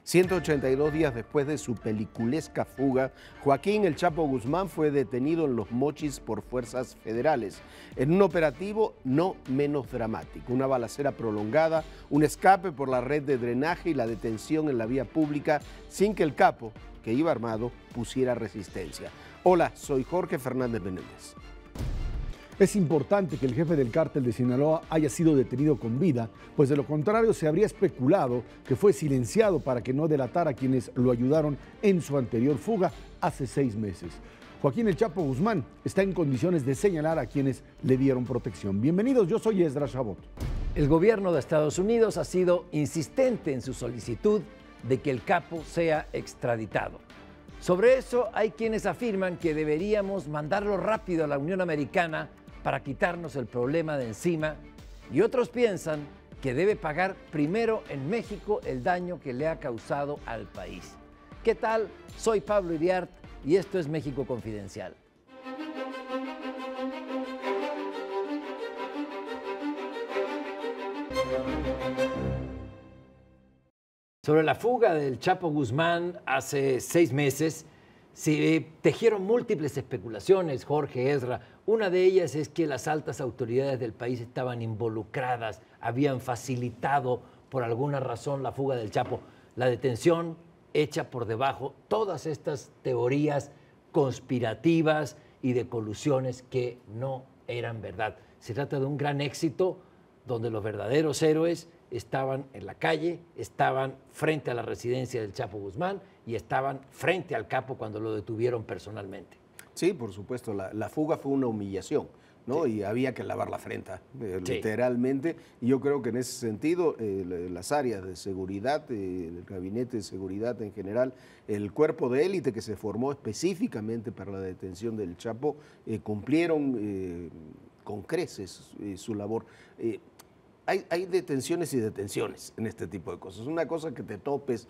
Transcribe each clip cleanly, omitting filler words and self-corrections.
182 días después de su peliculesca fuga, Joaquín El Chapo Guzmán fue detenido en Los Mochis por fuerzas federales, en un operativo no menos dramático, una balacera prolongada, un escape por la red de drenaje y la detención en la vía pública sin que el capo, que iba armado, pusiera resistencia. Hola, soy Jorge Fernández Benéndez. Es importante que el jefe del cártel de Sinaloa haya sido detenido con vida, pues de lo contrario se habría especulado que fue silenciado para que no delatara a quienes lo ayudaron en su anterior fuga hace 6 meses. Joaquín El Chapo Guzmán está en condiciones de señalar a quienes le dieron protección. Bienvenidos, yo soy Esdras Chabot. El gobierno de Estados Unidos ha sido insistente en su solicitud de que el capo sea extraditado. Sobre eso hay quienes afirman que deberíamos mandarlo rápido a la Unión Americana para quitarnos el problema de encima, y otros piensan que debe pagar primero en México el daño que le ha causado al país. ¿Qué tal? Soy Pablo Iriart y esto es México Confidencial. Sobre la fuga del Chapo Guzmán hace 6 meses, se tejieron múltiples especulaciones, Jorge, Ezra. Una de ellas es que las altas autoridades del país estaban involucradas, habían facilitado por alguna razón la fuga del Chapo. La detención hecha por debajo, todas estas teorías conspirativas y de colusiones que no eran verdad. Se trata de un gran éxito donde los verdaderos héroes estaban en la calle, estaban frente a la residencia del Chapo Guzmán y estaban frente al capo cuando lo detuvieron personalmente. Sí, por supuesto, la fuga fue una humillación, ¿no? Sí. Y había que lavar la frente, literalmente. Y yo creo que en ese sentido, las áreas de seguridad, el gabinete de seguridad en general, el cuerpo de élite que se formó específicamente para la detención del Chapo, cumplieron con creces su labor. Hay detenciones y detenciones en este tipo de cosas. Una cosa que te topes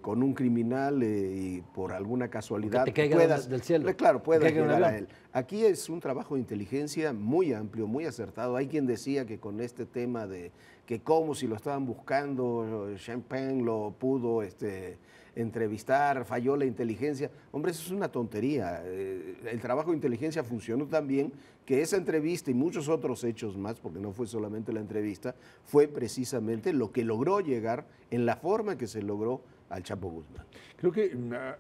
con un criminal y por alguna casualidad que te caiga del cielo. Claro, puedas llegar a él. Aquí es un trabajo de inteligencia muy amplio, muy acertado. Hay quien decía que con este tema de que como si lo estaban buscando, Champagne lo pudo entrevistar, falló la inteligencia. Hombre, eso es una tontería. El trabajo de inteligencia funcionó tan bien que esa entrevista y muchos otros hechos más, porque no fue solamente la entrevista, fue precisamente lo que logró llegar en la forma que se logró al Chapo Guzmán. Creo que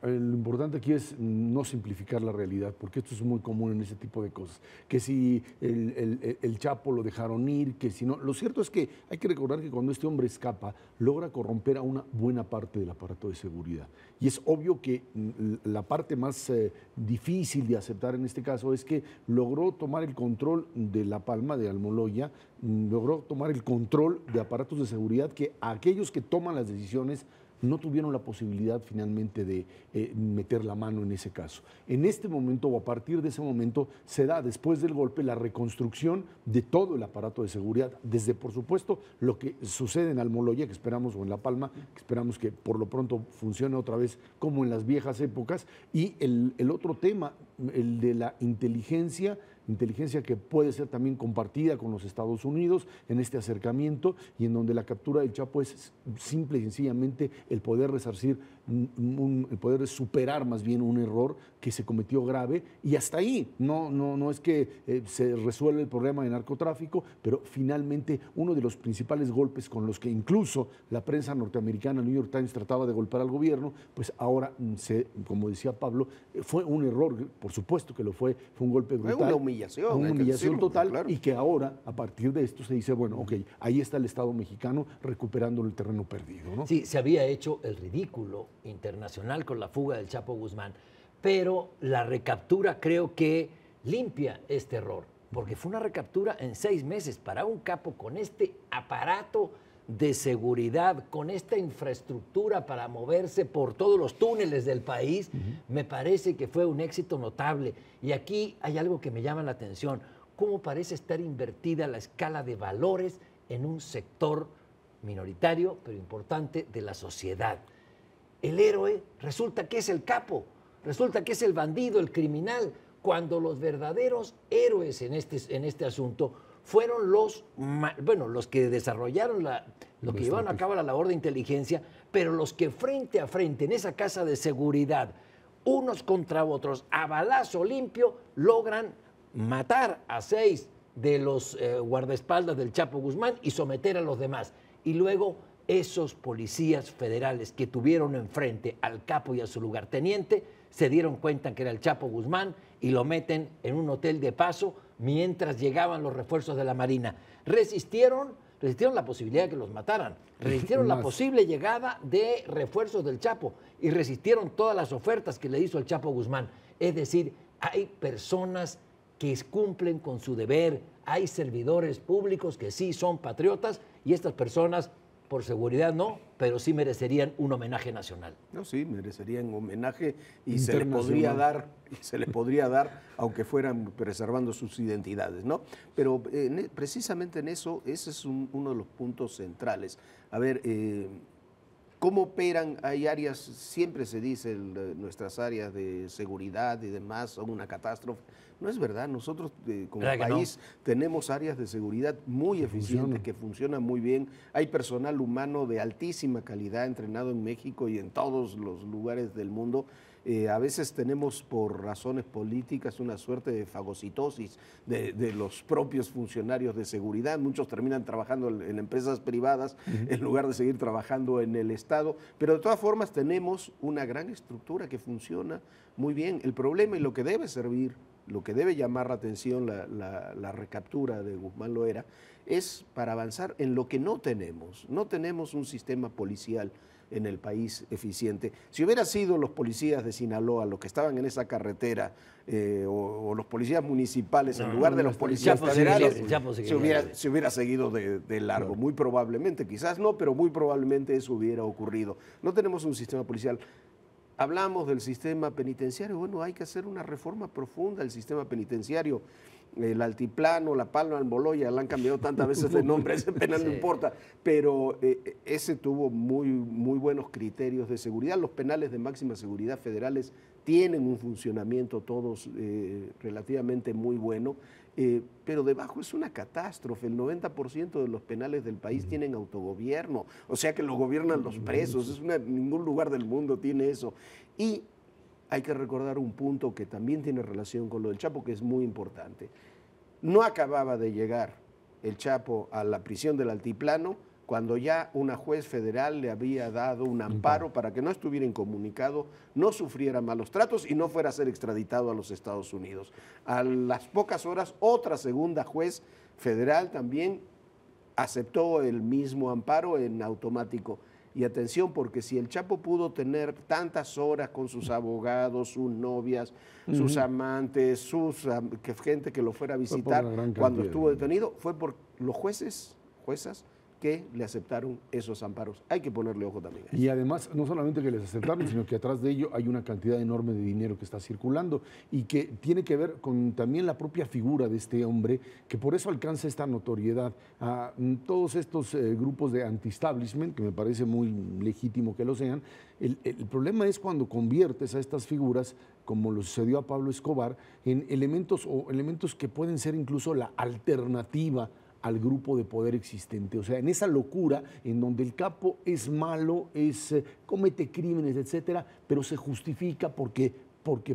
lo importante aquí es no simplificar la realidad, porque esto es muy común en ese tipo de cosas. Que si el Chapo lo dejaron ir, que si no. Lo cierto es que hay que recordar que cuando este hombre escapa, logra corromper a una buena parte del aparato de seguridad. Y es obvio que la parte más difícil de aceptar en este caso es que logró tomar el control de La Palma, de Almoloya, logró tomar el control de aparatos de seguridad que aquellos que toman las decisiones no tuvieron la posibilidad finalmente de meter la mano en ese caso. En este momento o a partir de ese momento se da después del golpe la reconstrucción de todo el aparato de seguridad, desde por supuesto lo que sucede en Almoloya, que esperamos, o en La Palma, que esperamos que por lo pronto funcione otra vez como en las viejas épocas, y el otro tema, el de la inteligencia que puede ser también compartida con los Estados Unidos en este acercamiento, y en donde la captura del Chapo es simple y sencillamente el poder resarcir, el poder superar más bien un error que se cometió grave, y hasta ahí no es que se resuelve el problema de narcotráfico, pero finalmente uno de los principales golpes con los que incluso la prensa norteamericana, New York Times, trataba de golpear al gobierno, pues ahora, como decía Pablo, fue un error, por supuesto que lo fue un golpe brutal. Fue una humillación total, claro. Y que ahora, a partir de esto, se dice, bueno, ok, ahí está el Estado mexicano recuperando el terreno perdido, ¿no? Sí, se había hecho el ridículo internacional con la fuga del Chapo Guzmán, pero la recaptura creo que limpia este error, porque fue una recaptura en 6 meses para un capo con este aparato de seguridad, con esta infraestructura para moverse por todos los túneles del país. Me parece que fue un éxito notable. Y aquí hay algo que me llama la atención, cómo parece estar invertida la escala de valores en un sector minoritario, pero importante, de la sociedad. El héroe resulta que es el capo, resulta que es el bandido, el criminal, cuando los verdaderos héroes en este asunto fueron los que desarrollaron lo que llevaron a cabo la labor de inteligencia, pero los que frente a frente en esa casa de seguridad, unos contra otros, a balazo limpio, logran matar a 6 de los guardaespaldas del Chapo Guzmán y someter a los demás. Y luego esos policías federales que tuvieron enfrente al capo y a su lugarteniente se dieron cuenta que era el Chapo Guzmán y lo meten en un hotel de paso mientras llegaban los refuerzos de la Marina. Resistieron la posibilidad de que los mataran, resistieron la posible llegada de refuerzos del Chapo y resistieron todas las ofertas que le hizo el Chapo Guzmán. Es decir, hay personas que cumplen con su deber, hay servidores públicos que sí son patriotas y estas personas, por seguridad no, pero sí merecerían un homenaje nacional. No, sí, merecerían homenaje y se les podría dar, aunque fueran preservando sus identidades, ¿no? Pero precisamente en eso, ese es uno de los puntos centrales. A ver, ¿cómo operan? Hay áreas, siempre se dice, nuestras áreas de seguridad y demás son una catástrofe. No es verdad, nosotros como país tenemos áreas de seguridad muy eficientes, que funcionan muy bien. Hay personal humano de altísima calidad entrenado en México y en todos los lugares del mundo. A veces tenemos por razones políticas una suerte de fagocitosis de los propios funcionarios de seguridad. Muchos terminan trabajando en empresas privadas en lugar de seguir trabajando en el Estado. Pero de todas formas tenemos una gran estructura que funciona muy bien. El problema y lo que debe servir, lo que debe llamar la atención la recaptura de Guzmán Loera, es para avanzar en lo que no tenemos. No tenemos un sistema policial en el país eficiente. Si hubiera sido los policías de Sinaloa los que estaban en esa carretera o los policías municipales en lugar de los policías federales, se hubiera seguido de largo. Muy probablemente, quizás no, pero muy probablemente eso hubiera ocurrido. No tenemos un sistema policial. Hablamos del sistema penitenciario. Bueno, hay que hacer una reforma profunda del sistema penitenciario. El Altiplano, La Palma, Almoloya, le han cambiado tantas veces de nombre, ese penal no importa, pero ese tuvo muy buenos criterios de seguridad. Los penales de máxima seguridad federales tienen un funcionamiento todos relativamente muy bueno, pero debajo es una catástrofe. El 90% de los penales del país tienen autogobierno, o sea que lo gobiernan los presos. Ningún lugar del mundo tiene eso. Y hay que recordar un punto que también tiene relación con lo del Chapo, que es muy importante. No acababa de llegar el Chapo a la prisión del Altiplano cuando ya una juez federal le había dado un amparo para que no estuviera incomunicado, no sufriera malos tratos y no fuera a ser extraditado a los Estados Unidos. A las pocas horas, otra segunda juez federal también aceptó el mismo amparo en automático. Y atención, porque si el Chapo pudo tener tantas horas con sus abogados, sus novias, sus amantes, gente que lo fuera a visitar cuando estuvo detenido, fue por los juezas que le aceptaron esos amparos. Hay que ponerle ojo también a eso. Y además, no solamente que les aceptaron, sino que atrás de ello hay una cantidad enorme de dinero que está circulando y que tiene que ver con también la propia figura de este hombre, que por eso alcanza esta notoriedad a todos estos grupos de anti-establishment, que me parece muy legítimo que lo sean. El problema es cuando conviertes a estas figuras, como lo sucedió a Pablo Escobar, en elementos que pueden ser incluso la alternativa al grupo de poder existente. O sea, en esa locura en donde el capo es malo, comete crímenes, etcétera, pero se justifica porque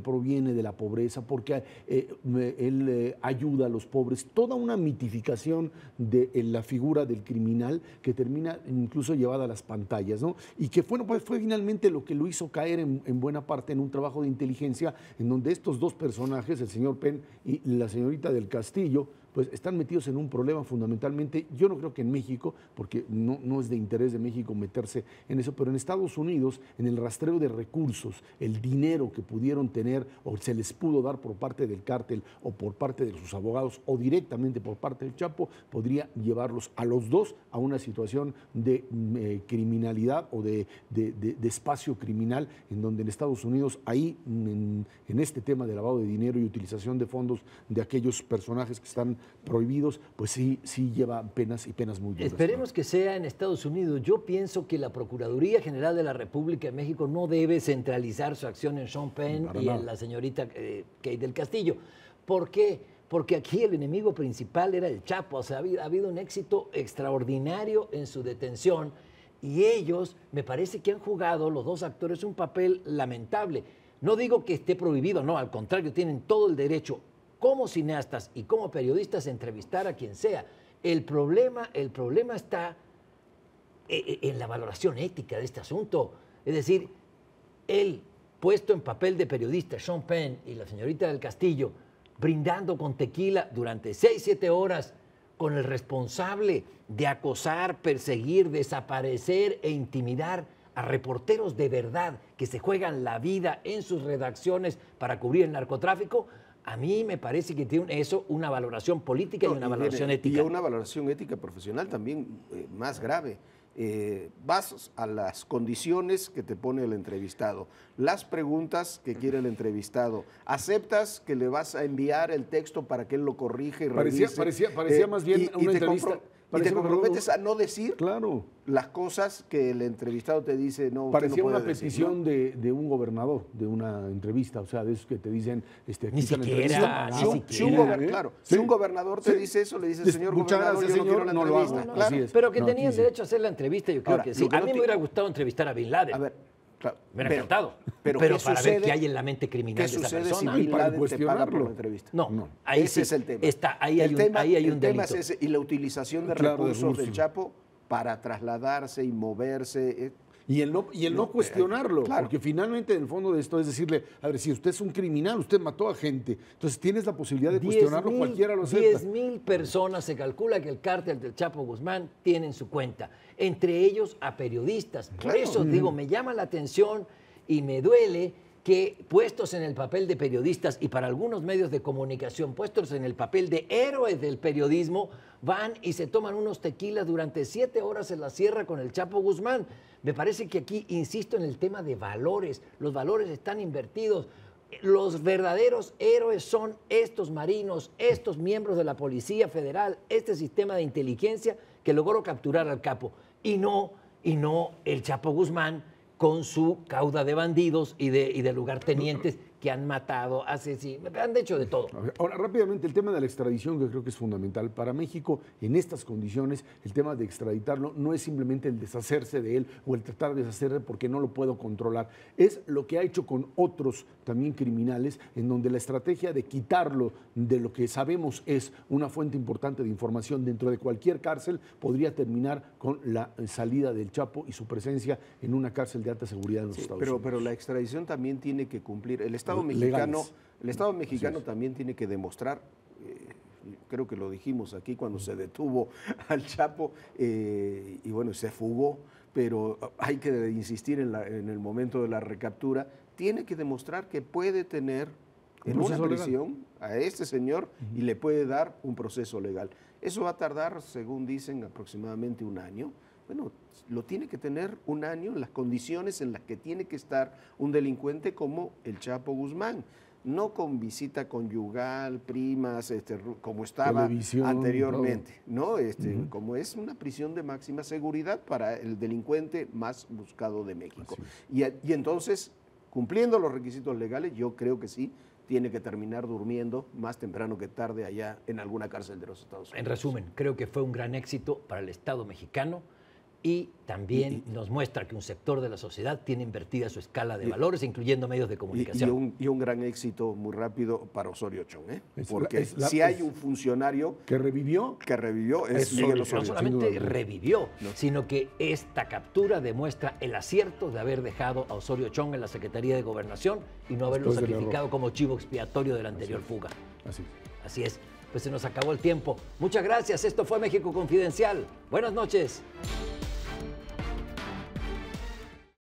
proviene de la pobreza, porque él ayuda a los pobres. Toda una mitificación de la figura del criminal que termina incluso llevada a las pantallas, ¿no? Y que fue finalmente lo que lo hizo caer en buena parte en un trabajo de inteligencia en donde estos dos personajes, el señor Penn y la señorita del Castillo, pues están metidos en un problema fundamentalmente. Yo no creo que en México, porque no es de interés de México meterse en eso, pero en Estados Unidos, en el rastreo de recursos, el dinero que pudieron tener o se les pudo dar por parte del cártel o por parte de sus abogados o directamente por parte del Chapo, podría llevarlos a los dos a una situación de criminalidad o de espacio criminal, en donde en Estados Unidos, ahí en este tema de lavado de dinero y utilización de fondos de aquellos personajes que están prohibidos, pues sí lleva penas y penas muy duras. Esperemos que sea en Estados Unidos. Yo pienso que la Procuraduría General de la República de México no debe centralizar su acción en Sean Penn y en la señorita Kate del Castillo. ¿Por qué? porque aquí el enemigo principal era el Chapo. O sea, ha habido un éxito extraordinario en su detención y ellos, me parece que han jugado, los dos actores, un papel lamentable. No digo que esté prohibido, no, al contrario, tienen todo el derecho, como cineastas y como periodistas, a entrevistar a quien sea. El problema está en la valoración ética de este asunto. Es decir, él, puesto en papel de periodista, Sean Penn y la señorita del Castillo, brindando con tequila durante 6, 7 horas con el responsable de acosar, perseguir, desaparecer e intimidar a reporteros de verdad que se juegan la vida en sus redacciones para cubrir el narcotráfico. A mí me parece que tiene eso una valoración política y una valoración ética. Y una valoración ética profesional también más grave. Vas a las condiciones que te pone el entrevistado, las preguntas que quiere el entrevistado, aceptas que le vas a enviar el texto para que él lo corrija y revise. Parecía más bien una entrevista. Y te comprometes a no decir claro las cosas que el entrevistado te dice. No, parecía no puede una petición decir, ¿no? de un gobernador, de una entrevista, o sea, de esos que te dicen... Ni siquiera, Claro, si un gobernador te dice eso, le dice, señor gobernador, yo no quiero la entrevista. No, claro. Pero que tenían derecho a hacer la entrevista, yo creo que sí. A mí me hubiera gustado entrevistar a Bin Laden. A ver, claro, me hubiera encantado. Pero para ver qué hay en la mente criminal de esa persona. ¿Qué sucede si Bin Laden te paga por la entrevista? No, ahí ese sí, es el tema. Ahí hay un delito. Tema es ese, y la utilización de recursos del Chapo para trasladarse y moverse. Y el no cuestionarlo, claro. Porque finalmente en el fondo de esto es decirle, a ver, si usted es un criminal, usted mató a gente, entonces tienes la posibilidad de cuestionarlo, cualquiera lo acepta. 10,000 personas, se calcula que el cártel del Chapo Guzmán tiene en su cuenta, entre ellos a periodistas. Por eso digo, me llama la atención y me duele que puestos en el papel de periodistas y para algunos medios de comunicación, puestos en el papel de héroes del periodismo, van y se toman unos tequilas durante 7 horas en la sierra con el Chapo Guzmán. Me parece que aquí, insisto, en el tema de valores, los valores están invertidos. Los verdaderos héroes son estos marinos, estos miembros de la Policía Federal, este sistema de inteligencia que logró capturar al capo, y no el Chapo Guzmán, con su cauda de bandidos y de lugartenientes que han matado, han hecho de todo. Ahora, rápidamente, el tema de la extradición, que creo que es fundamental. Para México, en estas condiciones, el tema de extraditarlo no es simplemente el deshacerse de él o el tratar de deshacerse porque no lo puedo controlar. Es lo que ha hecho con otros también criminales, en donde la estrategia de quitarlo de lo que sabemos es una fuente importante de información dentro de cualquier cárcel podría terminar con la salida del Chapo y su presencia en una cárcel de alta seguridad en los Estados Unidos. Pero la extradición también tiene que cumplir. El Estado mexicano también tiene que demostrar, creo que lo dijimos aquí cuando se detuvo al Chapo y bueno, se fugó, pero hay que insistir en el momento de la recaptura, tiene que demostrar que puede tener en una prisión a este señor y le puede dar un proceso legal. Eso va a tardar, según dicen, aproximadamente 1 año. Bueno, lo tiene que tener 1 año en las condiciones en las que tiene que estar un delincuente como el Chapo Guzmán. No con visita conyugal, primas, como estaba anteriormente, ¿no? Como es una prisión de máxima seguridad para el delincuente más buscado de México. Y entonces, cumpliendo los requisitos legales, yo creo que sí, tiene que terminar durmiendo más temprano que tarde allá en alguna cárcel de los Estados Unidos. En resumen, creo que fue un gran éxito para el Estado mexicano y también nos muestra que un sector de la sociedad tiene invertida su escala de valores, incluyendo medios de comunicación. Y un gran éxito muy rápido para Osorio Chong, porque si hay un funcionario que revivió es Miguel Osorio. No solamente revivió, sino que esta captura demuestra el acierto de haber dejado a Osorio Chong en la Secretaría de Gobernación y no haberlo sacrificado como chivo expiatorio de la anterior fuga. Así es. Pues se nos acabó el tiempo. Muchas gracias. Esto fue México Confidencial. Buenas noches.